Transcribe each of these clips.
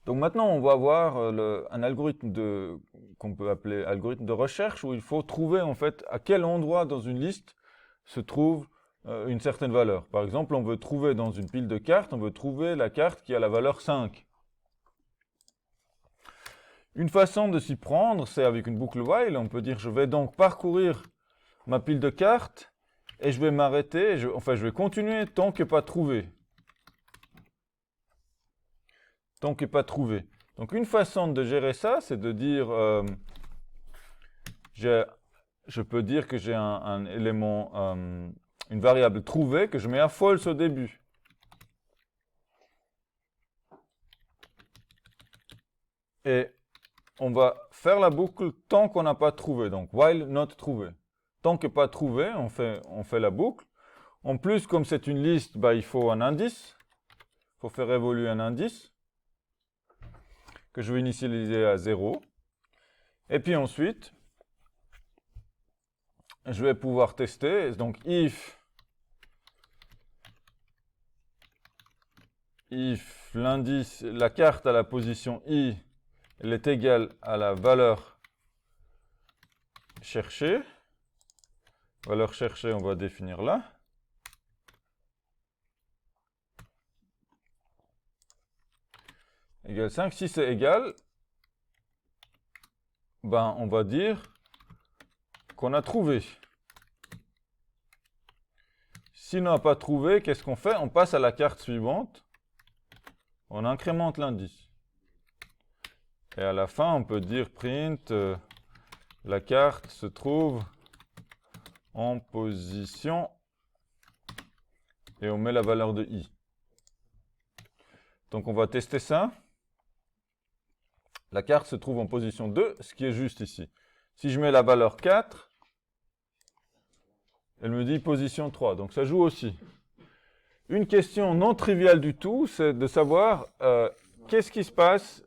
Donc maintenant, on va voir un algorithme qu'on peut appeler algorithme de recherche où il faut trouver en fait à quel endroit dans une liste se trouve une certaine valeur. Par exemple, on veut trouver dans une pile de cartes, on veut trouver la carte qui a la valeur 5. Une façon de s'y prendre, c'est avec une boucle while. On peut dire je vais donc parcourir ma pile de cartes et je vais m'arrêter, enfin je vais continuer tant que pas trouvé. Tant que pas trouvé. Donc une façon de gérer ça, c'est de dire, je peux dire que j'ai un élément, une variable trouvée que je mets à false au début. Et on va faire la boucle tant qu'on n'a pas trouvé. Donc while not trouvé. Tant que pas trouvé, on fait la boucle. En plus, comme c'est une liste, bah, il faut un indice. Il faut faire évoluer un indice que je vais initialiser à 0. Et puis ensuite, je vais pouvoir tester. Donc if l'indice, la carte à la position i, elle est égale à la valeur cherchée. Valeur cherchée, on va définir là. Égal 5. Si c'est égal, ben on va dire qu'on a trouvé. Si on n'a pas trouvé, qu'est-ce qu'on fait? On passe à la carte suivante. On incrémente l'indice. Et à la fin, on peut dire print, la carte se trouve en position, et on met la valeur de i. Donc on va tester ça. La carte se trouve en position 2, ce qui est juste ici. Si je mets la valeur 4, elle me dit position 3, donc ça joue aussi. Une question non triviale du tout, c'est de savoir qu'est-ce qui se passe.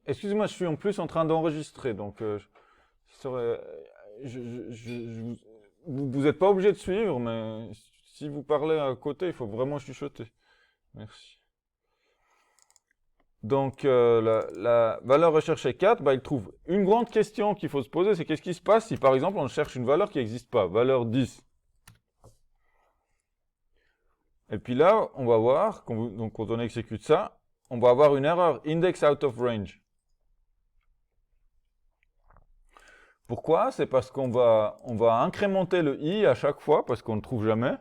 Excusez-moi, je suis en plus en train d'enregistrer, donc vous n'êtes pas obligé de suivre, mais si vous parlez à côté, il faut vraiment chuchoter. Merci. Donc la valeur recherchée 4, bah, il trouve une grande question qu'il faut se poser, c'est qu'est-ce qui se passe si par exemple on cherche une valeur qui n'existe pas, valeur 10. Et puis là, on va voir, donc quand on exécute ça, on va avoir une erreur index out of range. Pourquoi? C'est parce qu'on va incrémenter le i à chaque fois, parce qu'on ne le trouve jamais.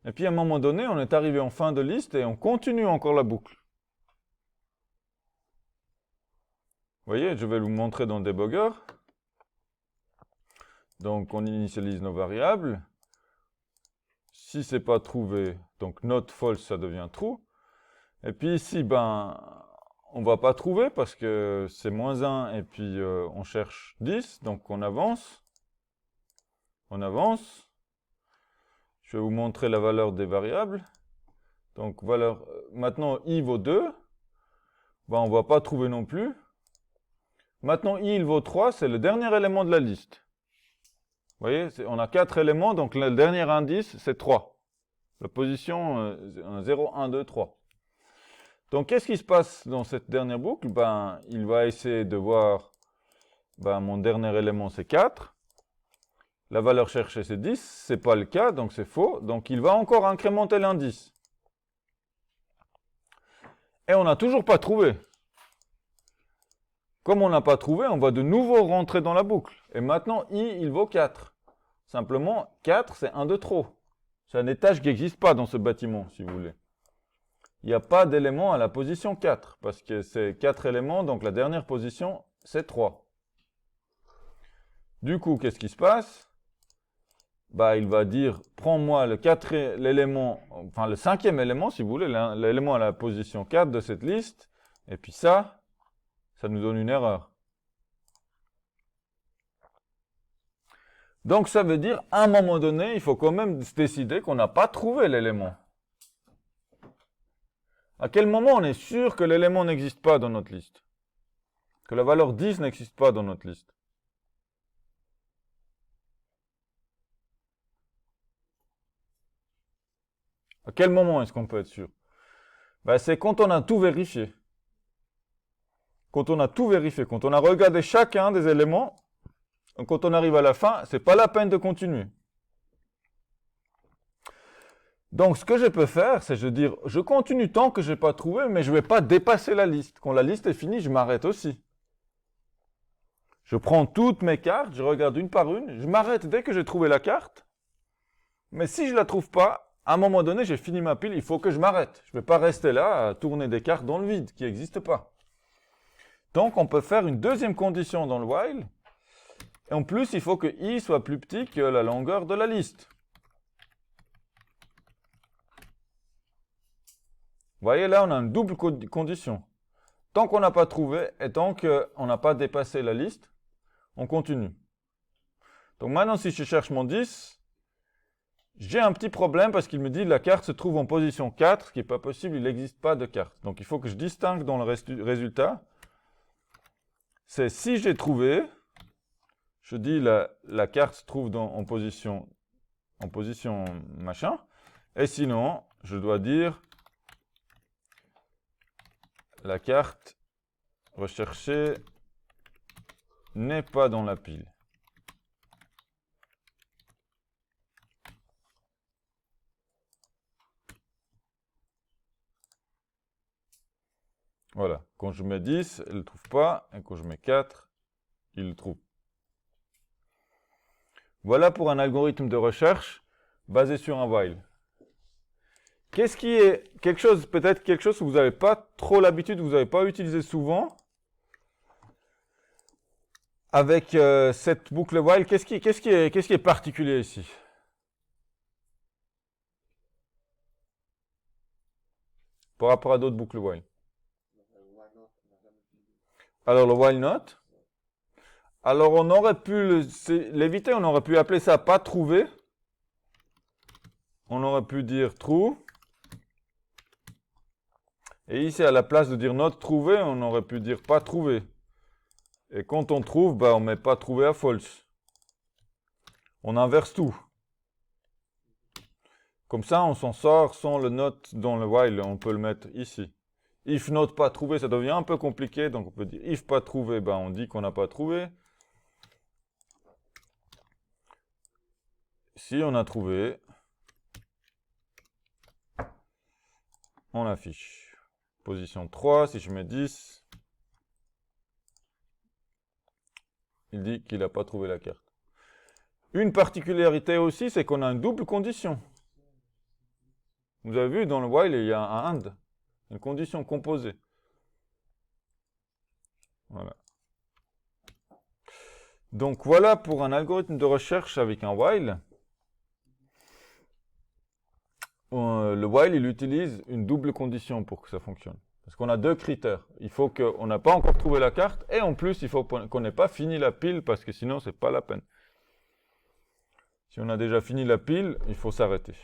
Et puis à un moment donné, on est arrivé en fin de liste et on continue encore la boucle. Vous voyez, je vais vous montrer dans le debugger. Donc on initialise nos variables. Si c'est pas trouvé, donc not false, ça devient true. Et puis ici, ben, on va pas trouver parce que c'est -1 et puis on cherche 10, donc on avance. On avance. Je vais vous montrer la valeur des variables. Donc valeur, maintenant i vaut 2. Ben, on va pas trouver non plus. Maintenant i il vaut 3, c'est le dernier élément de la liste. Vous voyez, on a 4 éléments, donc le dernier indice, c'est 3. La position 0, 1, 2, 3. Donc, qu'est-ce qui se passe dans cette dernière boucle? Ben, il va essayer de voir, ben, mon dernier élément, c'est 4. La valeur cherchée, c'est 10. C'est pas le cas, donc c'est faux. Donc, il va encore incrémenter l'indice. Et on n'a toujours pas trouvé. Comme on n'a pas trouvé, on va de nouveau rentrer dans la boucle. Et maintenant, i, il vaut 4. Simplement, 4, c'est un de trop. C'est un étage qui n'existe pas dans ce bâtiment, si vous voulez. Il n'y a pas d'élément à la position 4, parce que c'est 4 éléments, donc la dernière position, c'est 3. Du coup, qu'est-ce qui se passe? Bah, il va dire, prends-moi l'élément, enfin le 5e élément, si vous voulez, l'élément à la position 4 de cette liste, et puis ça nous donne une erreur. Donc ça veut dire, à un moment donné, il faut quand même se décider qu'on n'a pas trouvé l'élément. À quel moment on est sûr que l'élément n'existe pas dans notre liste? Que la valeur 10 n'existe pas dans notre liste? À quel moment est-ce qu'on peut être sûr? Ben, c'est quand on a tout vérifié. quand on a tout vérifié, quand on a regardé chacun des éléments, quand on arrive à la fin, c'est pas la peine de continuer. Donc, ce que je peux faire, c'est de dire, je continue tant que je n'ai pas trouvé, mais je ne vais pas dépasser la liste. Quand la liste est finie, je m'arrête aussi. Je prends toutes mes cartes, je regarde une par une, je m'arrête dès que j'ai trouvé la carte. Mais si je ne la trouve pas, à un moment donné, j'ai fini ma pile, il faut que je m'arrête. Je ne vais pas rester là à tourner des cartes dans le vide, qui n'existent pas. Donc, on peut faire une deuxième condition dans le while. Et en plus, il faut que i soit plus petit que la longueur de la liste. Vous voyez, là, on a une double condition. Tant qu'on n'a pas trouvé et tant qu'on n'a pas dépassé la liste, on continue. Donc maintenant, si je cherche mon 10, j'ai un petit problème parce qu'il me dit que la carte se trouve en position 4, ce qui n'est pas possible, il n'existe pas de carte. Donc il faut que je distingue dans le résultat. C'est si j'ai trouvé, je dis la carte se trouve en position machin, et sinon, je dois dire la carte recherchée n'est pas dans la pile. Voilà. Quand je mets 10, elle ne le trouve pas. Et quand je mets 4, il le trouve. Voilà pour un algorithme de recherche basé sur un while. Qu'est-ce qui est peut-être quelque chose que vous n'avez pas trop l'habitude, vous n'avez pas utilisé souvent avec cette boucle while? Qu'est-ce qui est particulier ici? Par rapport à d'autres boucles while. Alors le while not. Alors on aurait pu l'éviter, on aurait pu appeler ça pas trouvé. On aurait pu dire true. Et ici, à la place de dire not trouvé, on aurait pu dire pas trouvé. Et quand on trouve, on ne met pas trouvé à false. On inverse tout. Comme ça, on s'en sort sans le not dans le while. On peut le mettre ici. If not pas trouvé, ça devient un peu compliqué. Donc on peut dire if pas trouvé, on dit qu'on n'a pas trouvé. Si on a trouvé, on affiche. Position 3, si je mets 10, il dit qu'il n'a pas trouvé la carte. Une particularité aussi, c'est qu'on a une double condition. Vous avez vu, dans le while, il y a un AND, une condition composée. Voilà. Donc voilà pour un algorithme de recherche avec un while. Le while, il utilise une double condition pour que ça fonctionne. Parce qu'on a deux critères. Il faut qu'on n'a pas encore trouvé la carte, et en plus, il faut qu'on n'ait pas fini la pile, parce que sinon, c'est pas la peine. Si on a déjà fini la pile, il faut s'arrêter.